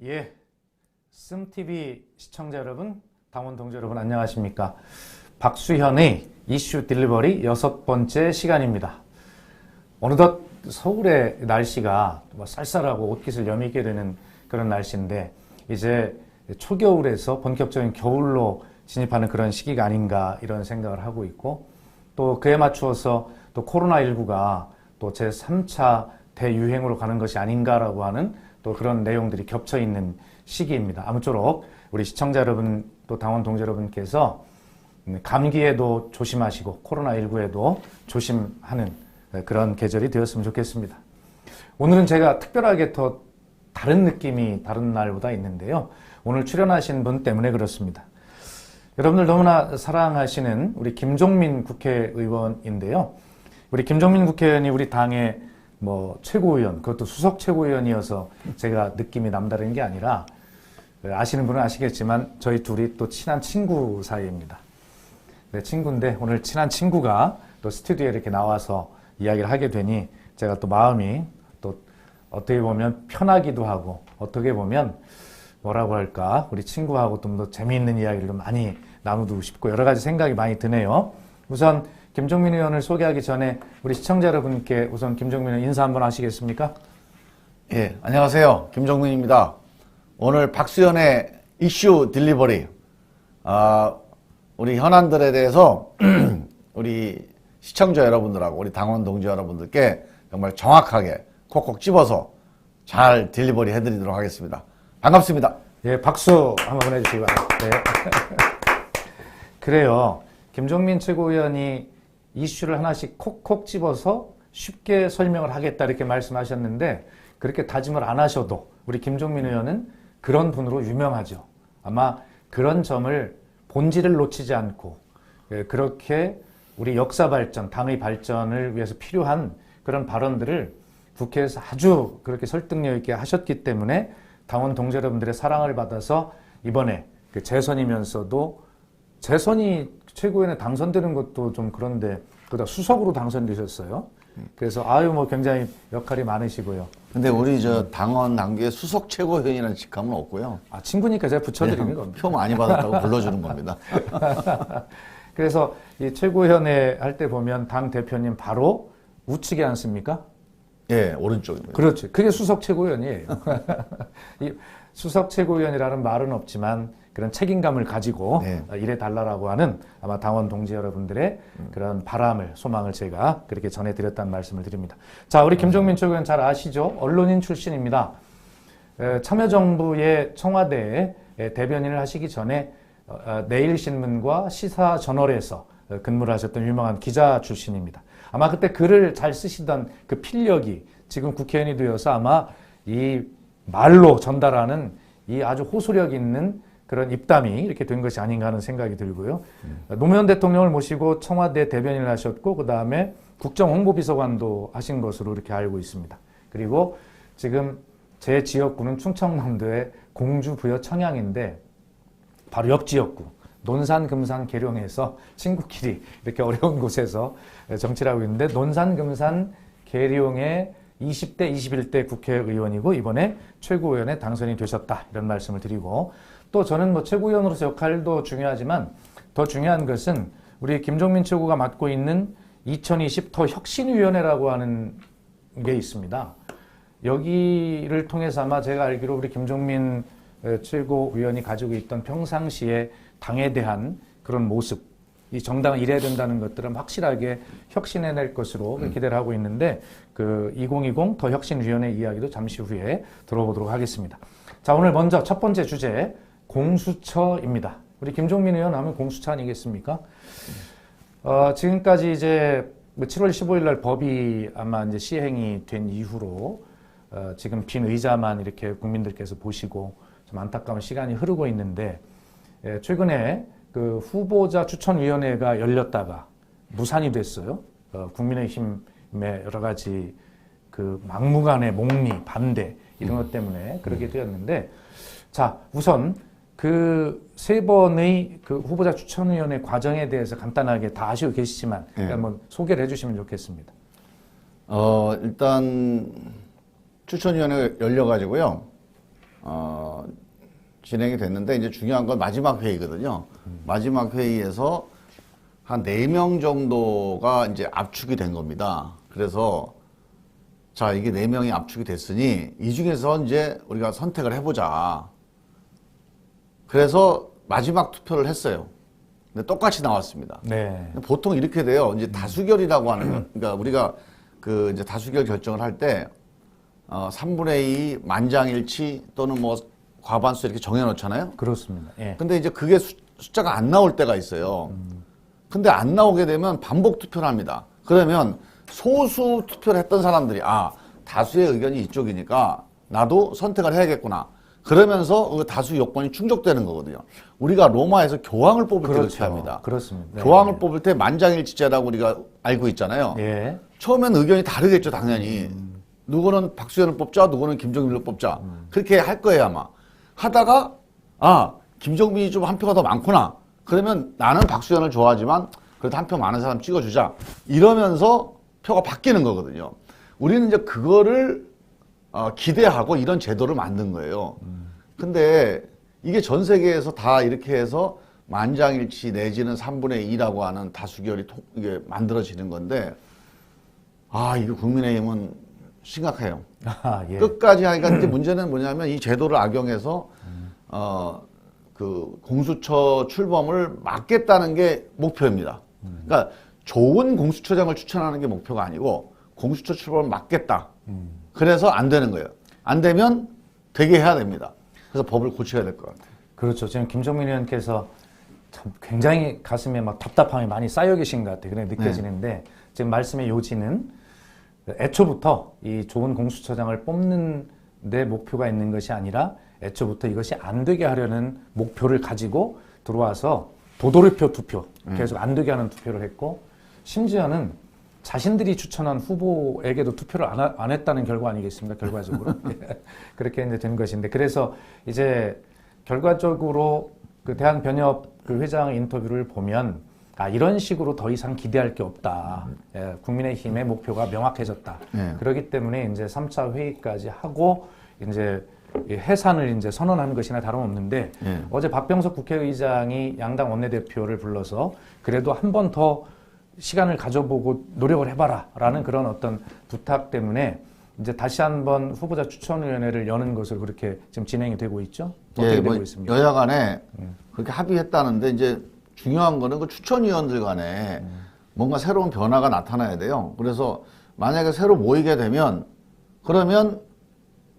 예, 씀TV 시청자 여러분, 당원 동지 여러분 안녕하십니까? 박수현의 이슈 딜리버리 6번째 시간입니다. 어느덧 서울의 날씨가 쌀쌀하고 옷깃을 여미게 되는 그런 날씨인데 이제 초겨울에서 본격적인 겨울로 진입하는 그런 시기가 아닌가 이런 생각을 하고 있고, 또 그에 맞추어서 또 코로나19가 또 제3차 대유행으로 가는 것이 아닌가라고 하는 또 그런 내용들이 겹쳐 있는 시기입니다. 아무쪼록 우리 시청자 여러분 또 당원 동지 여러분께서 감기에도 조심하시고 코로나19에도 조심하는 그런 계절이 되었으면 좋겠습니다. 오늘은 제가 특별하게 더 다른 느낌이 다른 날보다 있는데요. 오늘 출연하신 분 때문에 그렇습니다. 여러분들 너무나 사랑하시는 우리 김종민 국회의원인데요. 우리 김종민 국회의원이 우리 당의 최고위원, 그것도 수석 최고위원이어서 제가 느낌이 남다른 게 아니라, 아시는 분은 아시겠지만 저희 둘이 또 친한 친구 사이입니다. 네, 친구인데 오늘 친한 친구가 또 스튜디오에 이렇게 나와서 이야기를 하게 되니 제가 또 마음이 또 어떻게 보면 편하기도 하고, 어떻게 보면 뭐라고 할까, 우리 친구하고 좀 더 재미있는 이야기를 좀 많이 나누고 싶고 여러 가지 생각이 많이 드네요. 우선 김종민 의원을 소개하기 전에 우리 시청자 여러분께 우선 김종민 의원 인사 한번 하시겠습니까? 예, 안녕하세요. 김종민입니다. 오늘 박수현의 이슈 딜리버리, 우리 현안들에 대해서 우리 시청자 여러분들하고 우리 당원 동지 여러분들께 정말 정확하게 콕콕 집어서 잘 딜리버리 해드리도록 하겠습니다. 반갑습니다. 예, 박수 한번 보내주시기 바랍니다. 네. 그래요. 김종민 최고위원이 이슈를 하나씩 콕콕 집어서 쉽게 설명을 하겠다 이렇게 말씀하셨는데, 그렇게 다짐을 안 하셔도 우리 김종민 의원은 그런 분으로 유명하죠. 아마 그런 점을 본질을 놓치지 않고 그렇게 우리 역사 발전, 당의 발전을 위해서 필요한 그런 발언들을 국회에서 아주 그렇게 설득력 있게 하셨기 때문에 당원 동지 여러분들의 사랑을 받아서 이번에 재선이면서도, 재선이 최고위원에 당선되는 것도 좀 그런데 그러다 수석으로 당선되셨어요. 그래서 굉장히 역할이 많으시고요. 근데 우리 당원 단계에 수석 최고위원이라는 직함은 없고요. 친구니까 제가 붙여드리는 겁니다. 표 많이 받았다고 불러주는 겁니다. 그래서 이 최고위원회 할 때 보면 당 대표님 바로 우측에 앉습니까? 예, 오른쪽입니다. 그렇죠. 그게 수석 최고위원이에요. 이 수석 최고위원이라는 말은 없지만 그런 책임감을 가지고 일해달라고 하는 아마 당원 동지 여러분들의 그런 바람을, 소망을 제가 그렇게 전해드렸다는 말씀을 드립니다. 자, 우리 김종민 최고위원 잘 아시죠? 언론인 출신입니다. 참여정부의 청와대에 대변인을 하시기 전에 내일신문과 시사저널에서 근무를 하셨던 유명한 기자 출신입니다. 아마 그때 글을 잘 쓰시던 그 필력이 지금 국회의원이 되어서 아마 이 말로 전달하는 이 아주 호소력 있는 그런 입담이 이렇게 된 것이 아닌가 하는 생각이 들고요. 노무현 대통령을 모시고 청와대 대변인을 하셨고, 그 다음에 국정홍보비서관도 하신 것으로 이렇게 알고 있습니다. 그리고 지금 제 지역구는 충청남도의 공주부여 청양인데 바로 옆 지역구 논산, 금산, 계룡에서 친구끼리 이렇게 어려운 곳에서 정치를 하고 있는데, 논산, 금산, 계룡의 20대, 21대 국회의원이고 이번에 최고위원에 당선이 되셨다 이런 말씀을 드리고, 또 저는 최고위원으로서 역할도 중요하지만 더 중요한 것은 우리 김종민 최고가 맡고 있는 2020 더 혁신위원회라고 하는 게 있습니다. 여기를 통해서 아마 제가 알기로 우리 김종민 최고위원이 가지고 있던 평상시에 당에 대한 그런 모습, 이 정당은 이래야 된다는 것들은 확실하게 혁신해낼 것으로 기대를 하고 있는데, 그 2020 더 혁신위원회 이야기도 잠시 후에 들어보도록 하겠습니다. 자, 오늘 먼저 첫 번째 주제, 공수처입니다. 우리 김종민 의원 하면 공수처 아니겠습니까? 지금까지 이제 7월 15일 날 법이 아마 이제 시행이 된 이후로 지금 빈 의자만 이렇게 국민들께서 보시고 좀 안타까운 시간이 흐르고 있는데, 최근에 그 후보자 추천위원회가 열렸다가 무산이 됐어요. 국민의힘의 여러 가지 그 막무가내 목리, 반대 이런 것 때문에 그렇게 되었는데, 자, 우선 그 세 번의 그 후보자 추천위원회 과정에 대해서 간단하게 다 아시고 계시지만 한번 소개를 해주시면 좋겠습니다. 일단 추천위원회가 열려가지고요. 진행이 됐는데 이제 중요한 건 마지막 회의거든요. 마지막 회의에서 한 4명 정도가 이제 압축이 된 겁니다. 그래서 자, 이게 4명이 압축이 됐으니 이 중에서 이제 우리가 선택을 해보자. 그래서 마지막 투표를 했어요. 근데 똑같이 나왔습니다. 네. 보통 이렇게 돼요. 이제 다수결이라고 하는 거. 그러니까 우리가 그 이제 다수결 결정을 할 때 3분의 2 만장일치 또는 뭐 과반수 이렇게 정해놓잖아요. 그렇습니다. 예. 근데 이제 그게 숫자가 안 나올 때가 있어요. 근데 안 나오게 되면 반복 투표를 합니다. 그러면 소수 투표를 했던 사람들이 다수의 의견이 이쪽이니까 나도 선택을 해야겠구나. 그러면서 그 다수 요건이 충족되는 거거든요. 우리가 로마에서 교황을 뽑을 때 그렇죠. 그렇게 합니다. 그렇습니다. 네. 교황을 뽑을 때 만장일치제라고 우리가 알고 있잖아요. 예. 처음엔 의견이 다르겠죠, 당연히. 누구는 박수현을 뽑자, 누구는 김종민을 뽑자. 그렇게 할 거예요, 아마. 하다가, 김종민이 좀 한 표가 더 많구나. 그러면 나는 박수현을 좋아하지만 그래도 한 표 많은 사람 찍어주자. 이러면서 표가 바뀌는 거거든요. 우리는 이제 그거를 기대하고 이런 제도를 만든 거예요. 근데 이게 전 세계에서 다 이렇게 해서 만장일치 내지는 3분의 2라고 하는 다수결이 이게 만들어지는 건데, 이거 국민의힘은 심각해요. 예. 끝까지 하니까 이제 문제는 뭐냐면 이 제도를 악용해서 그 공수처 출범을 막겠다는 게 목표입니다. 그러니까 좋은 공수처장을 추천하는 게 목표가 아니고 공수처 출범을 막겠다. 그래서 안 되는 거예요. 안 되면 되게 해야 됩니다. 그래서 법을 고쳐야 될 것 같아요. 그렇죠. 지금 김종민 의원께서 참 굉장히 가슴에 막 답답함이 많이 쌓여 계신 것 같아요. 그렇게 느껴지는데 지금 말씀의 요지는 애초부터 이 좋은 공수처장을 뽑는 데 목표가 있는 것이 아니라 애초부터 이것이 안 되게 하려는 목표를 가지고 들어와서 도돌이표 투표, 계속 안 되게 하는 투표를 했고, 심지어는 자신들이 추천한 후보에게도 투표를 안 했다는 결과 아니겠습니까? 결과적으로. 그렇게 이제 된 것인데, 그래서 이제 결과적으로 그 대한변협 그 회장 인터뷰를 보면 이런 식으로 더 이상 기대할 게 없다. 국민의힘의 목표가 명확해졌다. 그렇기 때문에 이제 3차 회의까지 하고 이제 해산을 이제 선언한 것이나 다름없는데 어제 박병석 국회의장이 양당 원내대표를 불러서 그래도 한 번 더 시간을 가져보고 노력을 해봐라라는 그런 어떤 부탁 때문에 이제 다시 한번 후보자 추천위원회를 여는 것으로 그렇게 지금 진행이 되고 있죠. 어떻게 되고 있습니까? 여야 간에 그렇게 합의했다는데 이제 중요한 거는 그 추천위원들 간에 뭔가 새로운 변화가 나타나야 돼요. 그래서 만약에 새로 모이게 되면 그러면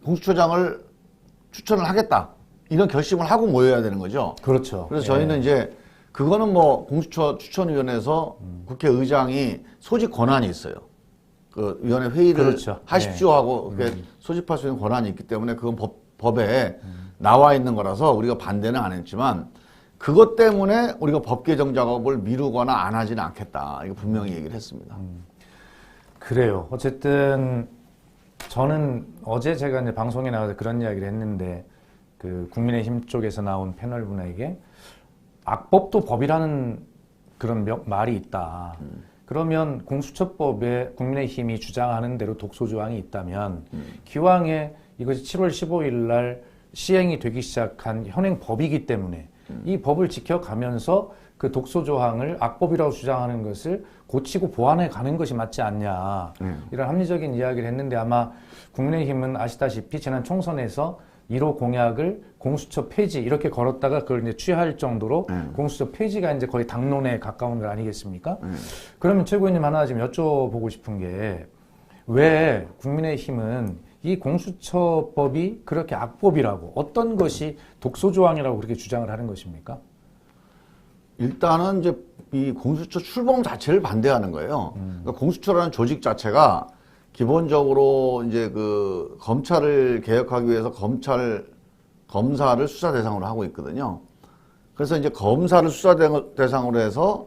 공수처장을 추천을 하겠다. 이런 결심을 하고 모여야 되는 거죠. 그렇죠. 그래서 저희는 이제 그거는 뭐 공수처 추천위원회에서 국회의장이 소집 권한이 있어요. 그 위원회 회의를 그렇죠. 하십시오 하고 그렇게 소집할 수 있는 권한이 있기 때문에 그건 법에 나와 있는 거라서 우리가 반대는 안 했지만 그것 때문에 우리가 법 개정 작업을 미루거나 안 하지는 않겠다. 이거 분명히 얘기를 했습니다. 그래요. 어쨌든 저는 어제 제가 이제 방송에 나와서 그런 이야기를 했는데 그 국민의힘 쪽에서 나온 패널 분에게 악법도 법이라는 그런 말이 있다. 그러면 공수처법에 국민의힘이 주장하는 대로 독소조항이 있다면 기왕에 이것이 7월 15일 날 시행이 되기 시작한 현행법이기 때문에 이 법을 지켜가면서 그 독소조항을 악법이라고 주장하는 것을 고치고 보완해 가는 것이 맞지 않냐. 이런 합리적인 이야기를 했는데 아마 국민의힘은 아시다시피 지난 총선에서 1호 공약을 공수처 폐지 이렇게 걸었다가 그걸 이제 취할 정도로 공수처 폐지가 이제 거의 당론에 가까운 거 아니겠습니까? 그러면 최고위원님 하나 지금 여쭤보고 싶은 게 왜 국민의힘은 이 공수처법이 그렇게 악법이라고 어떤 것이 독소조항이라고 그렇게 주장을 하는 것입니까? 일단은 이제 이 공수처 출범 자체를 반대하는 거예요. 그러니까 공수처라는 조직 자체가 기본적으로 이제 그 검찰을 개혁하기 위해서 검사를 수사 대상으로 하고 있거든요. 그래서 이제 검사를 수사 대상으로 해서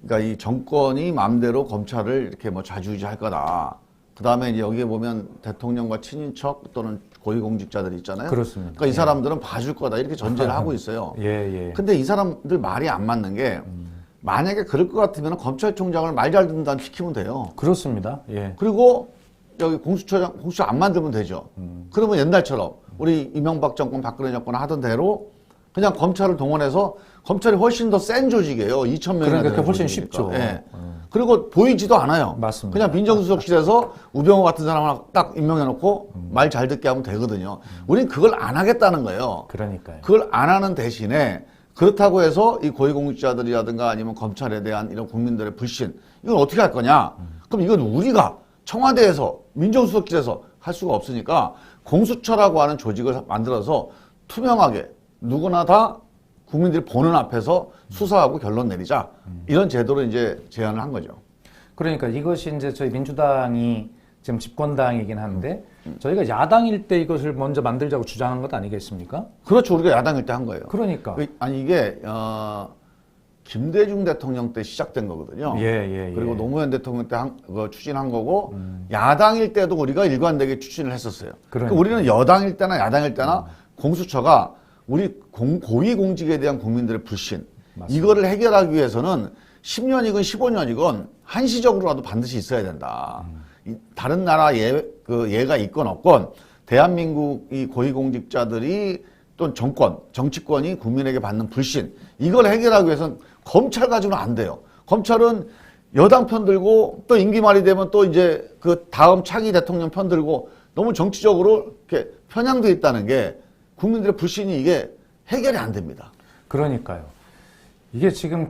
그러니까 이 정권이 마음대로 검찰을 이렇게 뭐 좌지우지할 거다. 그 다음에 이제 여기에 보면 대통령과 친인척 또는 고위공직자들이 있잖아요. 그렇습니다. 그러니까 이 사람들은 봐줄 거다 이렇게 전제를 하고 있어요. 예. 근데 이 사람들 말이 안 맞는 게 만약에 그럴 것 같으면 검찰총장을 말 잘 듣는다는 시키면 돼요. 그렇습니다. 예. 그리고 여기 공수처 안 만들면 되죠. 그러면 옛날처럼 우리 이명박 정권, 박근혜 정권 하던 대로 그냥 검찰을 동원해서 검찰이 훨씬 더 센 조직이에요. 2,000명이나 그러니까 되는 훨씬 조직이니까. 쉽죠. 예. 그리고 보이지도 않아요. 맞습니다. 그냥 민정수석실에서 우병우 같은 사람 하나 딱 임명해놓고 말 잘 듣게 하면 되거든요. 우린 그걸 안 하겠다는 거예요. 그러니까요. 그걸 안 하는 대신에 그렇다고 해서 이 고위공직자들이라든가 아니면 검찰에 대한 이런 국민들의 불신 이건 어떻게 할 거냐? 그럼 이건 우리가 청와대에서 민정수석실에서 할 수가 없으니까 공수처라고 하는 조직을 만들어서 투명하게 누구나 다 국민들이 보는 앞에서 수사하고 결론 내리자 이런 제도를 이제 제안을 한 거죠. 그러니까 이것이 이제 저희 민주당이 지금 집권당이긴 한데 저희가 야당일 때 이것을 먼저 만들자고 주장한 것 아니겠습니까? 그렇죠. 우리가 야당일 때 한 거예요. 그러니까. 아니 이게 김대중 대통령 때 시작된 거거든요. 예. 그리고 노무현 대통령 때 추진한 거고 야당일 때도 우리가 일관되게 추진을 했었어요. 그러니까 우리는 여당일 때나 야당일 때나 공수처가 우리 고위공직에 대한 국민들의 불신 맞습니다. 이거를 해결하기 위해서는 10년이건 15년이건 한시적으로라도 반드시 있어야 된다. 다른 나라 예가 있건 없건 대한민국 이 고위공직자들이 또 정치권이 국민에게 받는 불신 이걸 해결하기 위해서는 검찰 가지고는 안 돼요. 검찰은 여당 편 들고 또 임기 말이 되면 또 이제 그 다음 차기 대통령 편 들고 너무 정치적으로 이렇게 편향돼 있다는 게 국민들의 불신이 이게 해결이 안 됩니다. 그러니까요. 이게 지금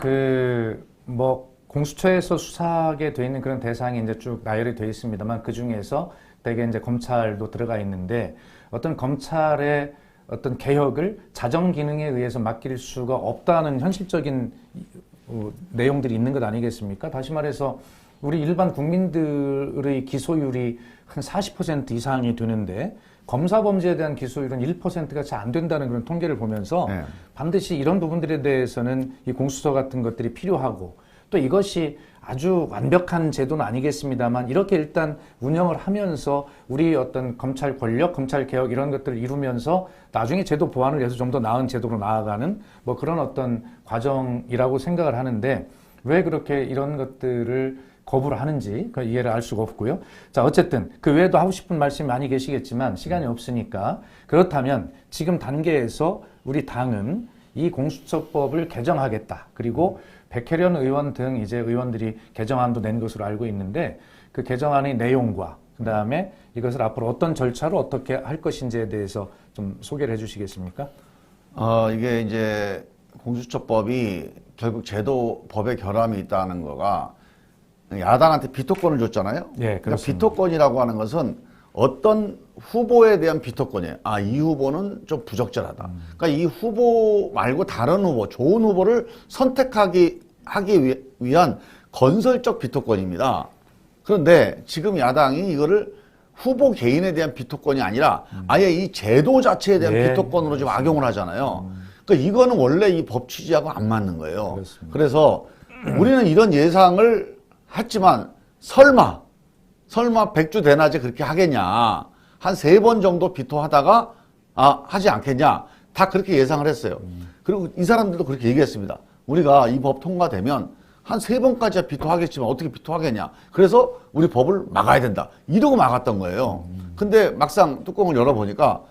공수처에서 수사하게 돼 있는 그런 대상이 이제 쭉 나열이 돼 있습니다만 그 중에서 대개 이제 검찰도 들어가 있는데 어떤 검찰의 어떤 개혁을 자정 기능에 의해서 맡길 수가 없다는 현실적인 내용들이 있는 것 아니겠습니까? 다시 말해서 우리 일반 국민들의 기소율이 한 40% 이상이 되는데 검사 범죄에 대한 기소율은 1%가 잘 안 된다는 그런 통계를 보면서 네. 반드시 이런 부분들에 대해서는 이 공수처 같은 것들이 필요하고 또 이것이 아주 완벽한 제도는 아니겠습니다만 이렇게 일단 운영을 하면서 우리 어떤 검찰 권력, 검찰 개혁 이런 것들을 이루면서 나중에 제도 보완을 해서 좀 더 나은 제도로 나아가는 뭐 그런 어떤 과정이라고 생각을 하는데 왜 그렇게 이런 것들을 거부를 하는지 그 이해를 알 수가 없고요. 자, 어쨌든 그 외에도 하고 싶은 말씀이 많이 계시겠지만 시간이 없으니까 그렇다면 지금 단계에서 우리 당은 이 공수처법을 개정하겠다. 그리고 백혜련 의원 등 이제 의원들이 개정안도 낸 것으로 알고 있는데 그 개정안의 내용과 그다음에 이것을 앞으로 어떤 절차로 어떻게 할 것인지에 대해서 좀 소개를 해 주시겠습니까? 이게 이제 공수처법이 결국 제도 법의 결함이 있다는 거가 야당한테 비토권을 줬잖아요. 예, 그러니까 비토권이라고 하는 것은 어떤 후보에 대한 비토권이에요. 이 후보는 좀 부적절하다. 그러니까 이 후보 말고 다른 후보, 좋은 후보를 선택하기 위한 건설적 비토권입니다. 그런데 지금 야당이 이거를 후보 개인에 대한 비토권이 아니라 아예 이 제도 자체에 대한 비토권으로 지금 악용을 하잖아요. 그러니까 이거는 원래 이 법 취지하고 안 맞는 거예요. 그렇습니다. 그래서 우리는 이런 예상을 했지만 설마 백주 대낮에 그렇게 하겠냐. 한 3번 정도 비토하다가 하지 않겠냐. 다 그렇게 예상을 했어요. 그리고 이 사람들도 그렇게 얘기했습니다. 우리가 이 법 통과되면 한 3번까지야 비토하겠지만 어떻게 비토하겠냐. 그래서 우리 법을 막아야 된다. 이러고 막았던 거예요. 근데 막상 뚜껑을 열어보니까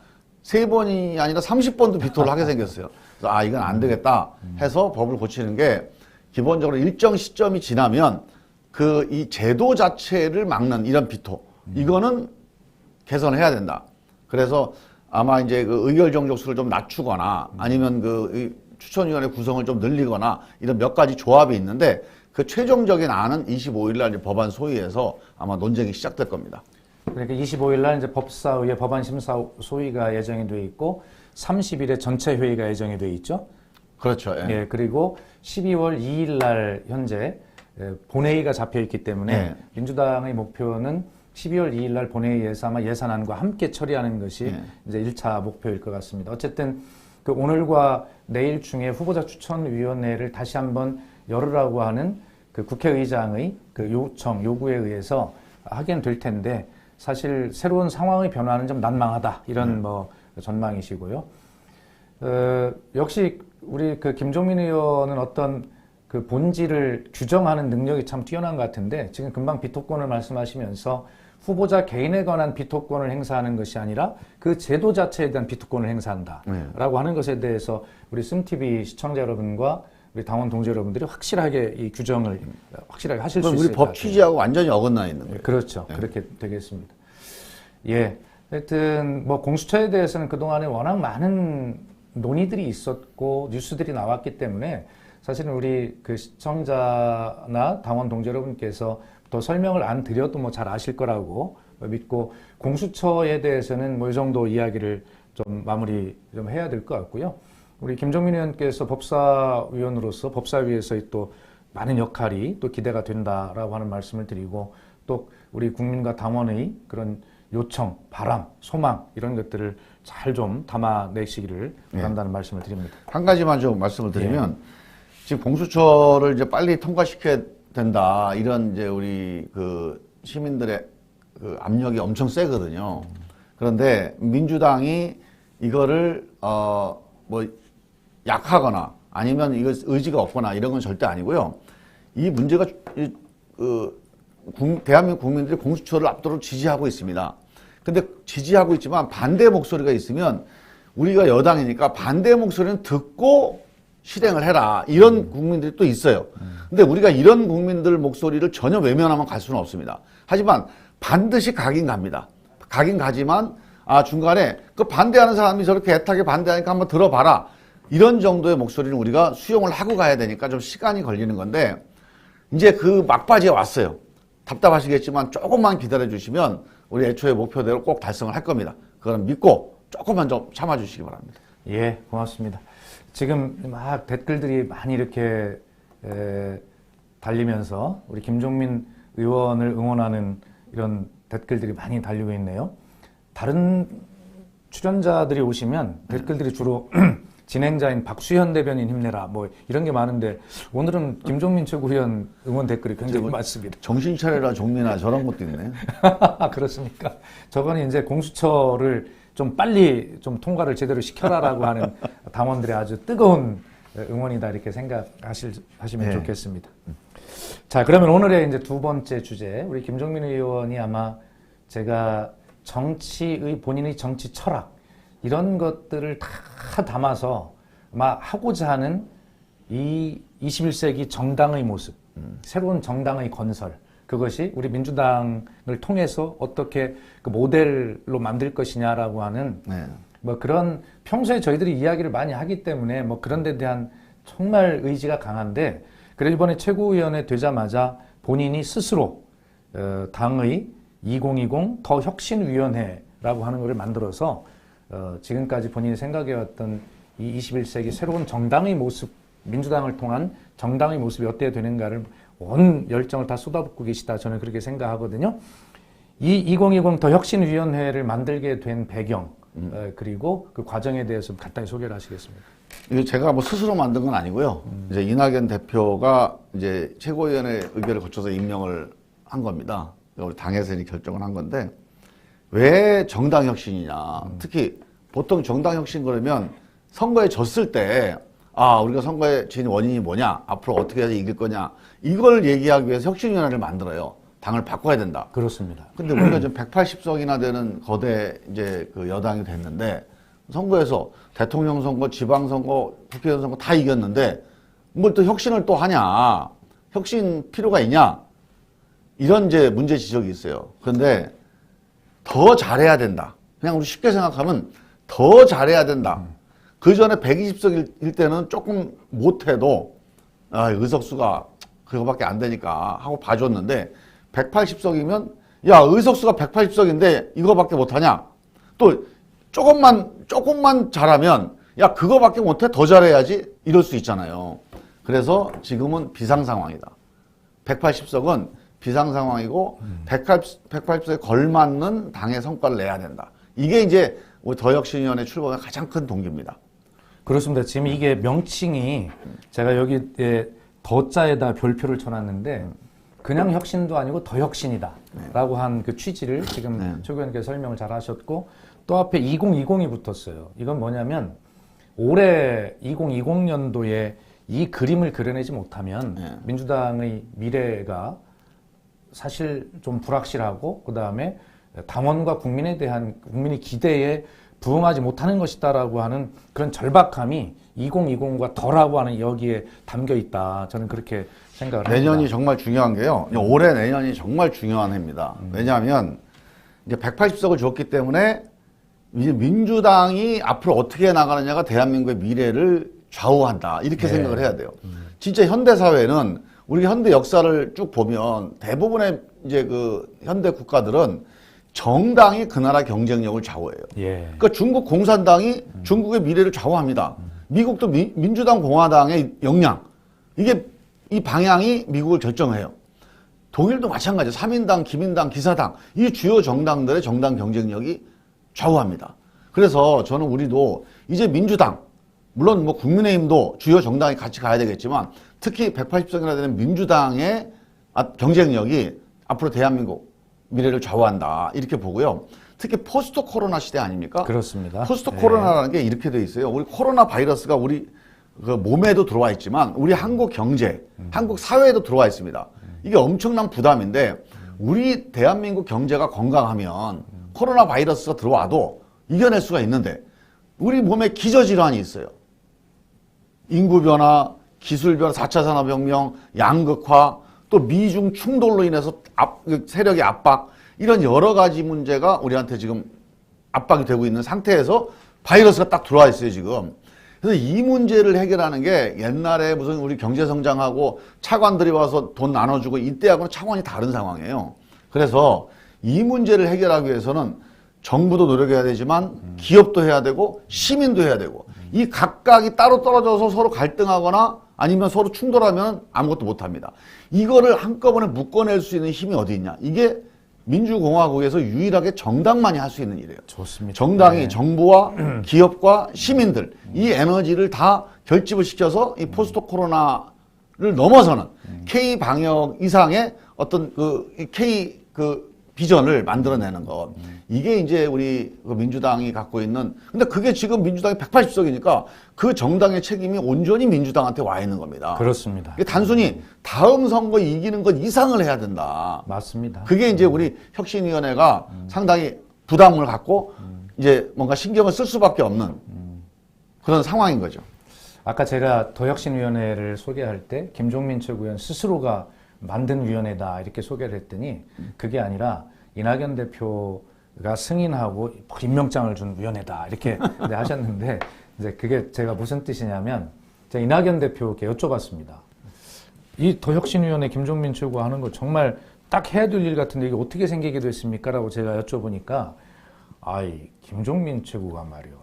3번이 아니라 30번도 비토를 하게 생겼어요. 그래서 이건 안 되겠다 해서 법을 고치는 게 기본적으로 일정 시점이 지나면 이 제도 자체를 막는 이런 비토 이거는 개선해야 된다. 그래서 아마 이제 그 의결 정족수를 좀 낮추거나 아니면 이 추천위원회 구성을 좀 늘리거나 이런 몇 가지 조합이 있는데 그 최종적인 안은 25일 날 이제 법안 소위에서 아마 논쟁이 시작될 겁니다. 그러니까 25일 날 이제 법사위의 법안 심사 소위가 예정이 돼 있고 30일에 전체 회의가 예정이 돼 있죠. 그렇죠. 예. 예, 그리고 12월 2일 날 현재 본회의가 잡혀 있기 때문에 예. 민주당의 목표는 12월 2일 날 본회의에서 아마 예산안과 함께 처리하는 것이 이제 1차 목표일 것 같습니다. 어쨌든 그 오늘과 내일 중에 후보자 추천위원회를 다시 한번 열으라고 하는 그 국회의장의 그 요구에 의해서 하게 될 텐데 사실 새로운 상황의 변화는 좀 난망하다 이런 전망이시고요. 역시 우리 그 김종민 의원은 어떤 그 본질을 규정하는 능력이 참 뛰어난 것 같은데 지금 금방 비토권을 말씀하시면서 후보자 개인에 관한 비토권을 행사하는 것이 아니라 그 제도 자체에 대한 비토권을 행사한다라고 하는 것에 대해서 우리 씀TV 시청자 여러분과 우리 당원 동지 여러분들이 확실하게 이 규정을 확실하게 하실 수 있을 우리 것 법 같아요. 취지하고 완전히 어긋나 있는 거예요. 그렇죠. 네. 그렇게 되겠습니다. 예. 하여튼 뭐 공수처에 대해서는 그동안에 워낙 많은 논의들이 있었고 뉴스들이 나왔기 때문에 사실은 우리 그 시청자나 당원 동지 여러분께서 더 설명을 안 드려도 뭐 잘 아실 거라고 믿고 공수처에 대해서는 뭐 이 정도 이야기를 좀 마무리 좀 해야 될 것 같고요. 우리 김종민 의원께서 법사위원으로서 법사위에서의 또 많은 역할이 또 기대가 된다라고 하는 말씀을 드리고 또 우리 국민과 당원의 그런 요청, 바람, 소망 이런 것들을 잘 좀 담아내시기를 바란다는 말씀을 드립니다. 한 가지만 좀 말씀을 드리면 지금 공수처를 이제 빨리 통과시켜야 된다 이런 이제 우리 그 시민들의 그 압력이 엄청 세거든요. 그런데 민주당이 이거를 뭐 약하거나 아니면 이거 의지가 없거나 이런 건 절대 아니고요. 이 문제가 대한민국 국민들이 공수처를 압도적으로 지지하고 있습니다. 근데 지지하고 있지만 반대 목소리가 있으면 우리가 여당이니까 반대 목소리는 듣고 실행을 해라. 이런 국민들이 또 있어요. 근데 우리가 이런 국민들 목소리를 전혀 외면하면 갈 수는 없습니다. 하지만 반드시 가긴 갑니다. 가긴 가지만 중간에 그 반대하는 사람이 저렇게 애타게 반대하니까 한번 들어봐라. 이런 정도의 목소리는 우리가 수용을 하고 가야 되니까 좀 시간이 걸리는 건데 이제 그 막바지에 왔어요. 답답하시겠지만 조금만 기다려 주시면 우리 애초에 목표대로 꼭 달성을 할 겁니다. 그건 믿고 조금만 좀 참아주시기 바랍니다. 예, 고맙습니다. 지금 막 댓글들이 많이 이렇게 달리면서 우리 김종민 의원을 응원하는 이런 댓글들이 많이 달리고 있네요. 다른 출연자들이 오시면 댓글들이 주로 진행자인 박수현 대변인 힘내라 뭐 이런 게 많은데 오늘은 김종민 최고위원 응원 댓글이 굉장히 많습니다. 정신 차려라 종민아 저런 것도 있네. 그렇습니까? 저거는 이제 공수처를 좀 빨리 좀 통과를 제대로 시켜라라고 하는 당원들의 아주 뜨거운 응원이다 이렇게 생각하시면 좋겠습니다. 자, 그러면 오늘의 이제 두 번째 주제 우리 김종민 의원이 아마 제가 정치의 본인의 정치 철학 이런 것들을 다 담아서 아마 하고자 하는 이 21세기 정당의 모습, 새로운 정당의 건설, 그것이 우리 민주당을 통해서 어떻게 그 모델로 만들 것이냐라고 하는 뭐 그런 평소에 저희들이 이야기를 많이 하기 때문에 뭐 그런 데 대한 정말 의지가 강한데 그래 이번에 최고위원회 되자마자 본인이 스스로 당의 2020 더 혁신위원회라고 하는 것을 만들어서 지금까지 본인이 생각해왔던 이 21세기 새로운 정당의 모습, 민주당을 통한 정당의 모습이 어때야 되는가를 온 열정을 다 쏟아붓고 계시다. 저는 그렇게 생각하거든요. 이 2020 더 혁신위원회를 만들게 된 배경, 그리고 그 과정에 대해서 간단히 소개를 하시겠습니다. 이거 제가 뭐 스스로 만든 건 아니고요. 이제 이낙연 대표가 이제 최고위원회 의결을 거쳐서 임명을 한 겁니다. 우리 당에서 결정을 한 건데, 왜 정당 혁신이냐. 특히 보통 정당 혁신 그러면 선거에 졌을 때, 우리가 선거에 진 원인이 뭐냐, 앞으로 어떻게 해서 이길 거냐, 이걸 얘기하기 위해서 혁신위원회를 만들어요. 당을 바꿔야 된다. 그렇습니다. 근데 우리가 지금 180석이나 되는 거대 이제 그 여당이 됐는데, 선거에서 대통령 선거, 지방선거, 국회의원 선거 다 이겼는데, 뭘 또 혁신을 또 하냐, 혁신 필요가 있냐, 이런 이제 문제 지적이 있어요. 그런데 더 잘해야 된다. 그냥 우리 쉽게 생각하면 더 잘해야 된다. 그 전에 120석일 때는 조금 못해도 의석수가 그거밖에 안 되니까 하고 봐줬는데 180석이면 야 의석수가 180석인데 이거밖에 못하냐? 또 조금만 잘하면 야 그거밖에 못해 더 잘해야지 이럴 수 있잖아요. 그래서 지금은 비상 상황이다. 180석은 비상 상황이고 180석에 걸맞는 당의 성과를 내야 된다. 이게 이제 우리 더혁신위원회 출범의 가장 큰 동기입니다. 그렇습니다. 지금 이게 명칭이 제가 여기에 더자에다 별표를 쳐놨는데 그냥 혁신도 아니고 더 혁신이다 라고 한 그 취지를 지금 최고위원께서 설명을 잘 하셨고 또 앞에 2020이 붙었어요. 이건 뭐냐면 올해 2020년도에 이 그림을 그려내지 못하면 네. 민주당의 미래가 사실 좀 불확실하고 그다음에 당원과 국민에 대한 국민의 기대에 부응하지 못하는 것이다라고 하는 그런 절박함이 2020과 더라고 하는 여기에 담겨 있다. 저는 그렇게 생각을 합니다. 내년이 정말 중요한 게요. 올해 내년이 정말 중요한 해입니다. 왜냐하면 이제 180석을 줬기 때문에 이제 민주당이 앞으로 어떻게 나가느냐가 대한민국의 미래를 좌우한다. 이렇게 네. 생각을 해야 돼요. 진짜 현대 사회는 우리 현대 역사를 쭉 보면 대부분의 이제 그 현대 국가들은 정당이 그 나라 경쟁력을 좌우해요. 예. 그러니까 중국 공산당이 중국의 미래를 좌우합니다. 미국도 민주당 공화당의 역량 이게 이 방향이 미국을 결정해요. 독일도 마찬가지예요. 3인당, 기민당, 기사당 이 주요 정당들의 정당 경쟁력이 좌우합니다. 그래서 저는 우리도 이제 민주당 물론 뭐 국민의힘도 주요 정당이 같이 가야 되겠지만 특히 180석이나 되는 민주당의 경쟁력이 앞으로 대한민국 미래를 좌우한다 이렇게 보고요. 특히 포스트 코로나 시대 아닙니까? 그렇습니다. 포스트 코로나라는 게 이렇게 돼 있어요. 우리 코로나 바이러스가 우리 그 몸에도 들어와 있지만 우리 한국 경제, 한국 사회에도 들어와 있습니다. 이게 엄청난 부담인데 우리 대한민국 경제가 건강하면 코로나 바이러스가 들어와도 이겨낼 수가 있는데 우리 몸에 기저질환이 있어요. 인구 변화, 기술 변화, 4차 산업혁명, 양극화, 또 미중 충돌로 인해서 세력의 압박 이런 여러 가지 문제가 우리한테 지금 압박이 되고 있는 상태에서 바이러스가 딱 들어와 있어요, 지금. 그래서 이 문제를 해결하는 게 옛날에 무슨 우리 경제성장하고 차관들이 와서 돈 나눠주고 이때하고는 차원이 다른 상황이에요. 그래서 이 문제를 해결하기 위해서는 정부도 노력해야 되지만 기업도 해야 되고 시민도 해야 되고 이 각각이 따로 떨어져서 서로 갈등하거나 아니면 서로 충돌하면 아무것도 못합니다. 이거를 한꺼번에 묶어낼 수 있는 힘이 어디 있냐. 이게 민주공화국에서 유일하게 정당만이 할 수 있는 일이에요. 좋습니다. 정당이 네. 정부와 기업과 시민들 이 에너지를 다 결집을 시켜서 이 포스트 코로나를 넘어서는 K 방역 이상의 어떤 그 K 그 비전을 만들어내는 것. 이게 이제 우리 그 민주당이 갖고 있는 근데 그게 지금 민주당이 180석이니까 그 정당의 책임이 온전히 민주당한테 와 있는 겁니다. 그렇습니다. 이게 단순히 다음 선거 이기는 것 이상을 해야 된다. 맞습니다. 그게 이제 우리 혁신위원회가 상당히 부담을 갖고 이제 뭔가 신경을 쓸 수밖에 없는 그런 상황인 거죠. 아까 제가 도혁신위원회를 소개할 때 김종민 최고위원 스스로가 만든 위원회다 이렇게 소개를 했더니 그게 아니라 이낙연 대표가 승인하고 임명장을 준 위원회다 이렇게 하셨는데 이제 그게 제가 무슨 뜻이냐면 제가 이낙연 대표께 여쭤봤습니다. 이 도혁신위원회 김종민 최고가 하는 거 정말 딱 해야 될 일 같은데 이게 어떻게 생기게 됐습니까? 라고 제가 여쭤보니까 아이 김종민 최고가 말이요.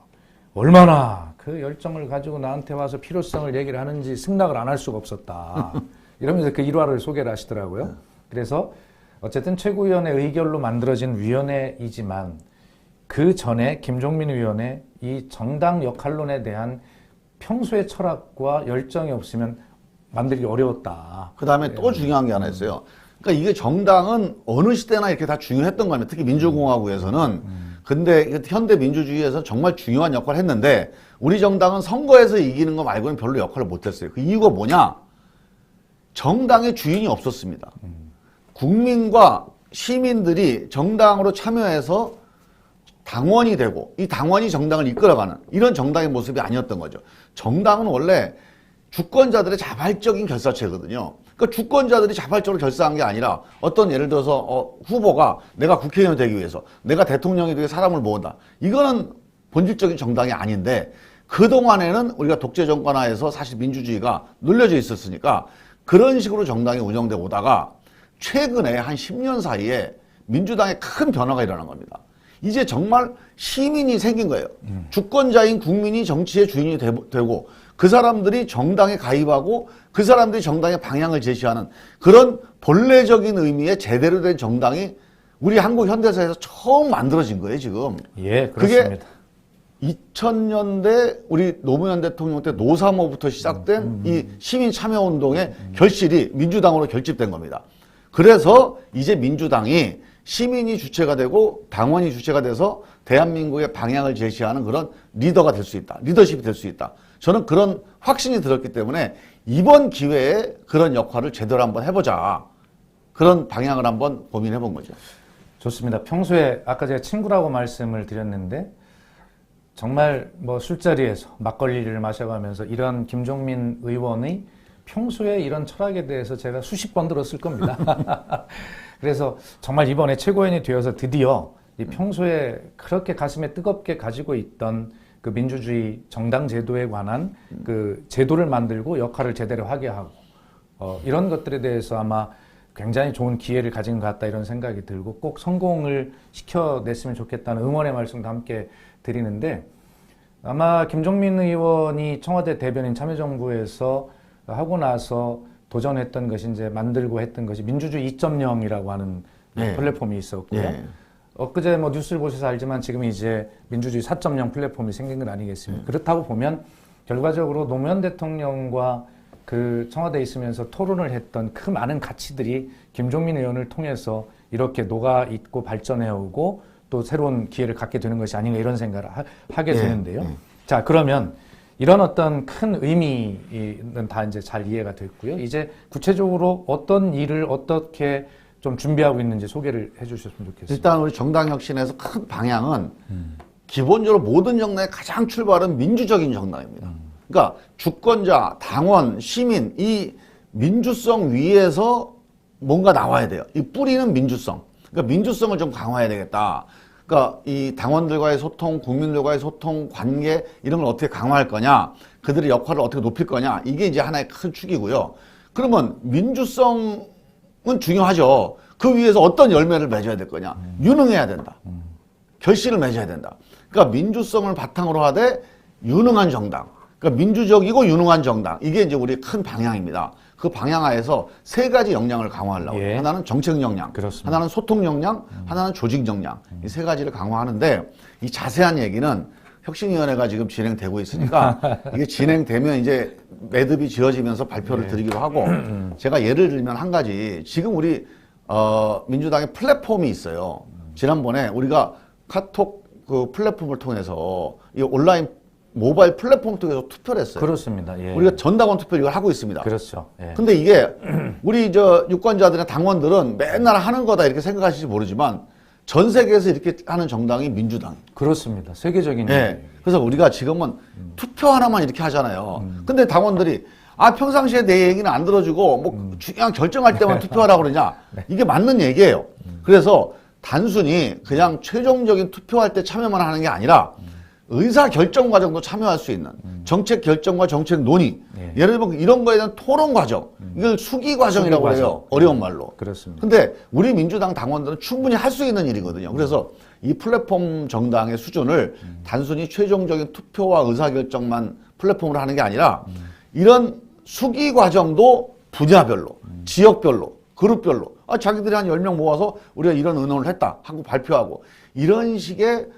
얼마나 그 열정을 가지고 나한테 와서 필요성을 얘기를 하는지 승낙을 안 할 수가 없었다. 이러면서 그 일화를 소개를 하시더라고요. 그래서 어쨌든 최고위원회 의결로 만들어진 위원회이지만 그 전에 김종민 위원회 이 정당 역할론에 대한 평소의 철학과 열정이 없으면 만들기 어려웠다. 그 다음에 또 중요한 게 하나 있어요. 그러니까 이게 정당은 어느 시대나 이렇게 다 중요했던 겁니다. 특히 민주공화국에서는. 근데 현대 민주주의에서 정말 중요한 역할을 했는데 우리 정당은 선거에서 이기는 거 말고는 별로 역할을 못했어요. 그 이유가 뭐냐? 정당의 주인이 없었습니다. 국민과 시민들이 정당으로 참여해서 당원이 되고 이 당원이 정당을 이끌어가는 이런 정당의 모습이 아니었던 거죠. 정당은 원래 주권자들의 자발적인 결사체거든요. 그러니까 주권자들이 자발적으로 결사한 게 아니라 어떤 예를 들어서 후보가 내가 국회의원이 되기 위해서 내가 대통령이 되기 위해서 사람을 모은다. 이거는 본질적인 정당이 아닌데 그동안에는 우리가 독재 정권 하에서 사실 민주주의가 눌려져 있었으니까 그런 식으로 정당이 운영되고 오다가 최근에 한 10년 사이에 민주당에 큰 변화가 일어난 겁니다. 이제 정말 시민이 생긴 거예요. 주권자인 국민이 정치의 주인이 되고 그 사람들이 정당에 가입하고 그 사람들이 정당의 방향을 제시하는 그런 본래적인 의미의 제대로 된 정당이 우리 한국 현대사에서 처음 만들어진 거예요, 지금. 예, 그렇습니다. 그게 2000년대 우리 노무현 대통령 때 노3호부터 시작된 이 시민 참여 운동의 결실이 민주당으로 결집된 겁니다. 그래서 이제 민주당이 시민이 주체가 되고 당원이 주체가 돼서 대한민국의 방향을 제시하는 그런 리더가 될 수 있다. 리더십이 될 수 있다. 저는 그런 확신이 들었기 때문에 이번 기회에 그런 역할을 제대로 한번 해보자. 그런 방향을 한번 고민해 본 거죠. 좋습니다. 평소에 아까 제가 친구라고 말씀을 드렸는데 정말 뭐 술자리에서 막걸리를 마셔가면서 이런 김종민 의원의 평소에 이런 철학에 대해서 제가 수십 번 들었을 겁니다. 그래서 정말 이번에 최고위원이 되어서 드디어 이 평소에 그렇게 가슴에 뜨겁게 가지고 있던 그 민주주의 정당 제도에 관한 그 제도를 만들고 역할을 제대로 하게 하고 이런 것들에 대해서 아마 굉장히 좋은 기회를 가진 것 같다 이런 생각이 들고 꼭 성공을 시켜냈으면 좋겠다는 응원의 말씀도 함께 드리는데 아마 김종민 의원이 청와대 대변인 참여정부에서 하고 나서 도전했던 것이 이제 만들고 했던 것이 민주주의 2.0이라고 하는 네. 플랫폼이 있었고요. 네. 엊그제 뭐 뉴스를 보셔서 알지만 지금 이제 민주주의 4.0 플랫폼이 생긴 건 아니겠습니까? 그렇다고 보면 결과적으로 노무현 대통령과 그 청와대에 있으면서 토론을 했던 그 많은 가치들이 김종민 의원을 통해서 이렇게 녹아 있고 발전해 오고 또 새로운 기회를 갖게 되는 것이 아닌가 이런 생각을 하게 되는데요. 자, 그러면 이런 어떤 큰 의미는 다 이제 잘 이해가 됐고요. 이제 구체적으로 어떤 일을 어떻게 좀 준비하고 있는지 소개를 해 주셨으면 좋겠습니다. 일단 우리 정당혁신에서 큰 방향은 기본적으로 모든 정당의 가장 출발은 민주적인 정당입니다. 그러니까 주권자, 당원, 시민 이 민주성 위에서 뭔가 나와야 돼요. 이 뿌리는 민주성. 그러니까 민주성을 좀 강화해야 되겠다. 그러니까 이 당원들과의 소통, 국민들과의 소통, 관계 이런 걸 어떻게 강화할 거냐, 그들의 역할을 어떻게 높일 거냐 이게 이제 하나의 큰 축이고요. 그러면 민주성은 중요하죠. 그 위에서 어떤 열매를 맺어야 될 거냐, 유능해야 된다. 결실을 맺어야 된다. 그러니까 민주성을 바탕으로 하되 유능한 정당. 그러니까 민주적이고 유능한 정당. 이게 이제 우리 큰 방향입니다. 그 방향 하에서 세 가지 역량을 강화하려고. 예. 하나는 정책 역량, 그렇습니다. 하나는 소통 역량, 하나는 조직 역량. 이 세 가지를 강화하는데 이 자세한 얘기는 혁신위원회가 지금 진행되고 있으니까 이게 진행되면 이제 매듭이 지어지면서 발표를 드리기로 하고 제가 예를 들면 한 가지 지금 우리 민주당의 플랫폼이 있어요. 지난번에 우리가 카톡 그 플랫폼을 통해서 이 온라인 모바일 플랫폼을 통해서 투표를 했어요. 그렇습니다. 예. 우리가 전당원 투표를 이걸 하고 있습니다. 그렇죠. 예. 근데 이게 우리 저 유권자들이나 당원들은 맨날 하는 거다 이렇게 생각하실지 모르지만 전 세계에서 이렇게 하는 정당이 민주당이에요. 그렇습니다. 세계적인. 네. 그래서 우리가 지금은 투표 하나만 이렇게 하잖아요. 근데 당원들이 평상시에 내 얘기는 안 들어주고 뭐 중요한 결정할 때만 투표하라고 그러냐. 이게 맞는 얘기예요. 그래서 단순히 그냥 최종적인 투표할 때 참여만 하는 게 아니라 의사 결정 과정도 참여할 수 있는 정책 결정과 정책 논의. 예를 들면 이런 거에 대한 토론 과정. 이걸 수기 과정이라고 수기 해요. 과정. 어려운 말로. 그렇습니다. 근데 우리 민주당 당원들은 충분히 할 수 있는 일이거든요. 그래서 이 플랫폼 정당의 수준을 단순히 최종적인 투표와 의사결정만 플랫폼으로 하는 게 아니라 이런 수기 과정도 분야별로, 지역별로, 그룹별로 자기들이 한 10명 모아서 우리가 이런 의논을 했다 하고 발표하고 이런 식의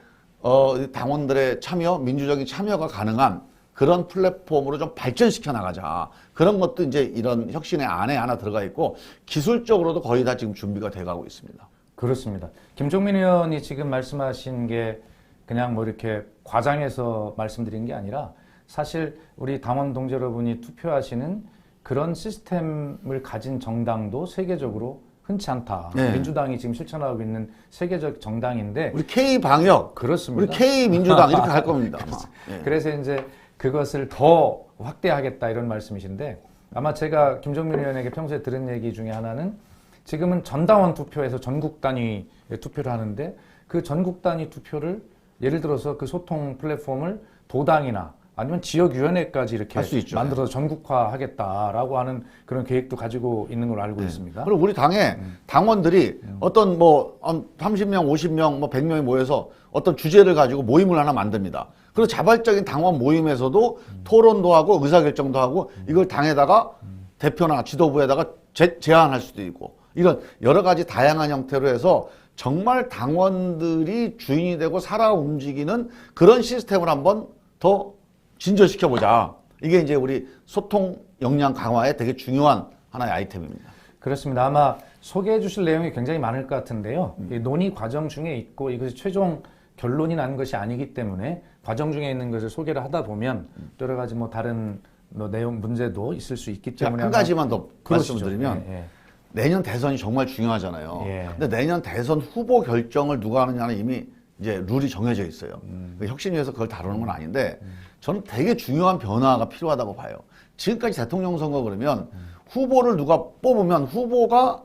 당원들의 참여, 민주적인 참여가 가능한 그런 플랫폼으로 좀 발전시켜 나가자. 그런 것도 이제 이런 혁신의 안에 하나 들어가 있고 기술적으로도 거의 다 지금 준비가 돼 가고 있습니다. 그렇습니다. 김종민 의원이 지금 말씀하신 게 그냥 뭐 이렇게 과장해서 말씀드린 게 아니라 사실 우리 당원 동지 여러분이 투표하시는 그런 시스템을 가진 정당도 세계적으로 흔치 않다. 네. 민주당이 지금 실천하고 있는 세계적 정당인데 우리 K 방역, 그렇습니다. 우리 K 민주당 이렇게 갈 겁니다. 아마. 예. 그래서 이제 그것을 더 확대하겠다 이런 말씀이신데 아마 제가 김종민 의원에게 평소에 들은 얘기 중에 하나는 지금은 전당원 투표에서 전국 단위 투표를 하는데 그 전국 단위 투표를 예를 들어서 그 소통 플랫폼을 도당이나 아니면 지역위원회까지 이렇게 할수 있죠. 만들어서 전국화하겠다라고 하는 그런 계획도 가지고 있는 걸로 알고 있습니다. 그리고 우리 당에 당원들이 어떤 뭐 30명, 50명, 뭐 100명이 모여서 어떤 주제를 가지고 모임을 하나 만듭니다. 그리고 자발적인 당원 모임에서도 토론도 하고 의사결정도 하고 이걸 당에다가 대표나 지도부에다가 제안할 수도 있고 이런 여러 가지 다양한 형태로 해서 정말 당원들이 주인이 되고 살아 움직이는 그런 시스템을 한번 더 진전시켜보자. 이게 이제 우리 소통 역량 강화에 되게 중요한 하나의 아이템입니다. 그렇습니다. 아마 소개해 주실 내용이 굉장히 많을 것 같은데요. 이 논의 과정 중에 있고 이것이 최종 결론이 난 것이 아니기 때문에 과정 중에 있는 것을 소개를 하다 보면 여러 가지 뭐 다른 뭐 내용 문제도 있을 수 있기 때문에 한 가지만 더 그러시죠. 말씀드리면 예, 예. 내년 대선이 정말 중요하잖아요. 예. 근데 내년 대선 후보 결정을 누가 하느냐는 이미 이제 룰이 정해져 있어요. 혁신위에서 그걸 다루는 건 아닌데 저는 되게 중요한 변화가 필요하다고 봐요. 지금까지 대통령 선거 그러면 후보를 누가 뽑으면 후보가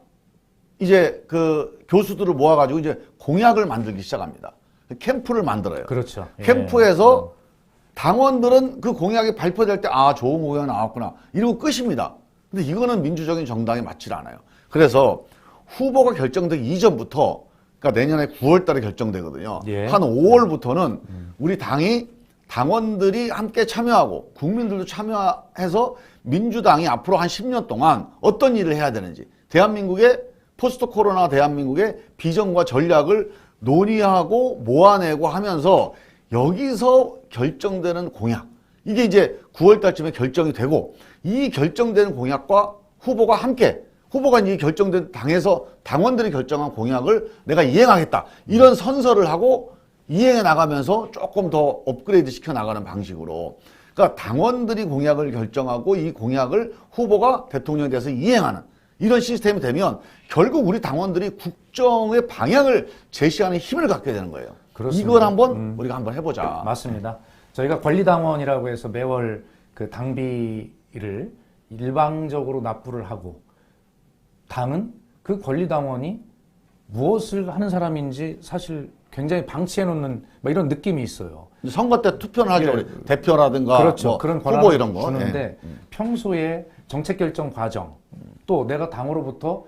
이제 그 교수들을 모아가지고 이제 공약을 만들기 시작합니다. 캠프를 만들어요. 그렇죠. 예. 캠프에서 당원들은 그 공약이 발표될 때 아 좋은 공약 나왔구나 이러고 끝입니다. 근데 이거는 민주적인 정당에 맞지 않아요. 그래서 후보가 결정되기 이전부터 그러니까 내년에 9월 달에 결정되거든요. 예. 한 5월부터는 우리 당이 당원들이 함께 참여하고 국민들도 참여해서 민주당이 앞으로 한 10년 동안 어떤 일을 해야 되는지 대한민국의 포스트 코로나 대한민국의 비전과 전략을 논의하고 모아내고 하면서 여기서 결정되는 공약 이게 이제 9월 달쯤에 결정이 되고 이 결정되는 공약과 후보가 함께 후보가 이제 결정된 당에서 당원들이 결정한 공약을 내가 이행하겠다 이런 선서를 하고 이행해 나가면서 조금 더 업그레이드 시켜 나가는 방식으로 그러니까 당원들이 공약을 결정하고 이 공약을 후보가 대통령에 대해서 이행하는 이런 시스템이 되면 결국 우리 당원들이 국정의 방향을 제시하는 힘을 갖게 되는 거예요. 그렇습니다. 이걸 한번 우리가 한번 해보자. 맞습니다. 저희가 권리당원이라고 해서 매월 그 당비를 일방적으로 납부를 하고 당은 그 권리당원이 무엇을 하는 사람인지 사실 굉장히 방치해 놓는 뭐 이런 느낌이 있어요. 선거 때 투표는 하죠. 예. 우리 대표라든가 그렇죠. 뭐 그런 후보 권한을 이런 거. 주는데 예. 평소에 정책 결정 과정 또 내가 당으로부터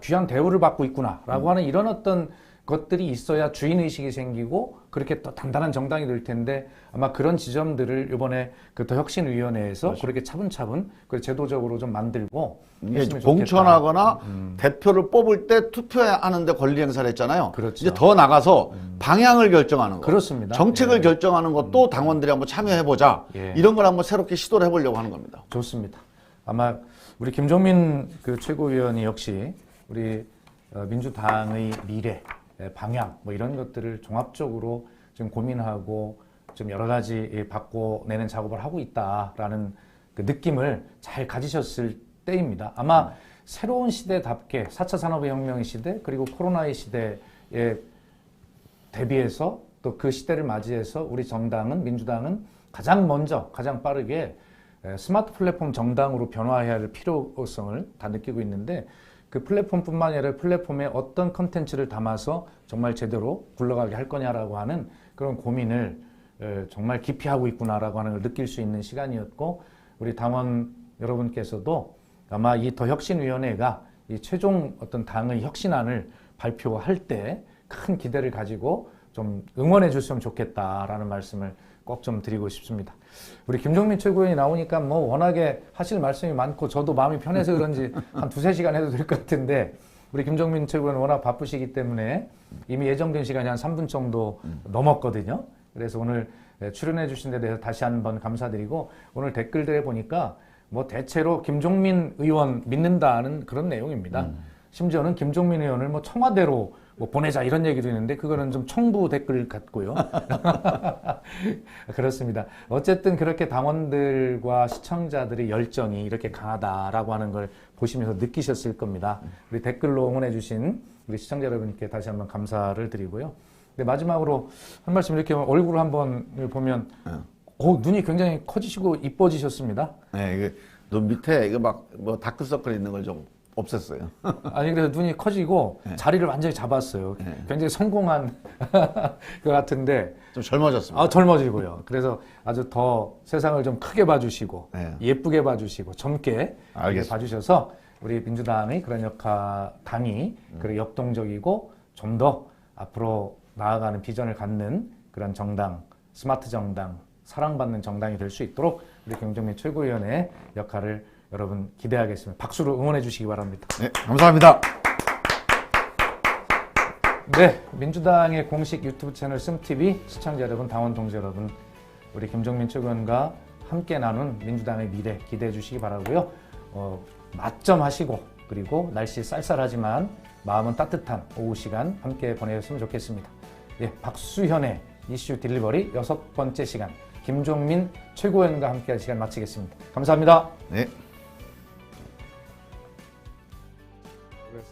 귀한 대우를 받고 있구나라고 하는 이런 어떤 것들이 있어야 주인의식이 생기고 그렇게 또 단단한 정당이 될 텐데 아마 그런 지점들을 이번에 그 더 혁신위원회에서 그렇죠. 그렇게 차분차분 그 제도적으로 좀 만들고 이게 했으면 공천하거나 대표를 뽑을 때 투표하는데 권리 행사를 했잖아요. 그렇죠. 이제 더 나가서 방향을 결정하는 거. 그렇습니다. 정책을 예. 결정하는 것도 당원들이 한번 참여해보자. 예. 이런 걸 한번 새롭게 시도를 해보려고 하는 겁니다. 좋습니다. 아마 우리 김종민 그 최고위원이 역시 우리 민주당의 미래, 방향 뭐 이런 것들을 종합적으로 좀 고민하고 좀 여러 가지 바꿔내는 작업을 하고 있다라는 그 느낌을 잘 가지셨을 때입니다. 아마 새로운 시대답게 4차 산업혁명의 시대 그리고 코로나의 시대에 대비해서 또 그 시대를 맞이해서 우리 정당은 민주당은 가장 먼저 가장 빠르게 스마트 플랫폼 정당으로 변화해야 할 필요성을 다 느끼고 있는데 그 플랫폼뿐만 아니라 플랫폼에 어떤 컨텐츠를 담아서 정말 제대로 굴러가게 할 거냐라고 하는 그런 고민을 정말 깊이 하고 있구나라고 하는 걸 느낄 수 있는 시간이었고 우리 당원 여러분께서도 아마 이 더 혁신위원회가 이 최종 어떤 당의 혁신안을 발표할 때 큰 기대를 가지고 좀 응원해 줬으면 좋겠다라는 말씀을 꼭 좀 드리고 싶습니다. 우리 김종민 최고위원이 나오니까 뭐 워낙에 하실 말씀이 많고 저도 마음이 편해서 그런지 한 2-3시간 해도 될 것 같은데 우리 김종민 최고위원은 워낙 바쁘시기 때문에 이미 예정된 시간이 한 3분 정도 넘었거든요. 그래서 오늘 출연해 주신 데 대해서 다시 한번 감사드리고 오늘 댓글들에 보니까 뭐 대체로 김종민 의원 믿는다는 그런 내용입니다. 심지어는 김종민 의원을 뭐 청와대로 뭐 보내자 이런 얘기도 있는데 그거는 좀 청부 댓글 같고요. 그렇습니다. 어쨌든 그렇게 당원들과 시청자들의 열정이 이렇게 강하다라고 하는 걸 보시면서 느끼셨을 겁니다. 우리 댓글로 응원해 주신 우리 시청자 여러분께 다시 한번 감사를 드리고요. 근데 마지막으로 한 말씀 이렇게 얼굴 한번 보면 눈이 굉장히 커지시고 이뻐지셨습니다. 네, 이게 눈 밑에 이거 막 뭐 다크서클 있는 걸 좀 없앴어요. 아니 그래서 눈이 커지고 자리를 완전히 잡았어요. 굉장히 성공한 것 같은데 좀 젊어졌습니다. 젊어지고요. 그래서 아주 더 세상을 좀 크게 봐주시고 네. 예쁘게 봐주시고 젊게 알겠습니다. 봐주셔서 우리 민주당의 그런 당이 그런 역동적이고 좀 더 앞으로 나아가는 비전을 갖는 그런 정당, 스마트 정당, 사랑받는 정당이 될 수 있도록 우리 김종민 최고위원의 역할을 여러분 기대하겠습니다. 박수로 응원해 주시기 바랍니다. 네, 감사합니다. 네, 민주당의 공식 유튜브 채널 씀TV 시청자 여러분, 당원 동지 여러분, 우리 김종민 최고위원과 함께 나눈 민주당의 미래 기대해 주시기 바라고요. 맛점하시고 그리고 날씨 쌀쌀하지만 마음은 따뜻한 오후 시간 함께 보내셨으면 좋겠습니다. 예, 박수현의 이슈 딜리버리 6번째 시간 김종민 최고위원과 함께할 시간 마치겠습니다. 감사합니다. 네. 그래서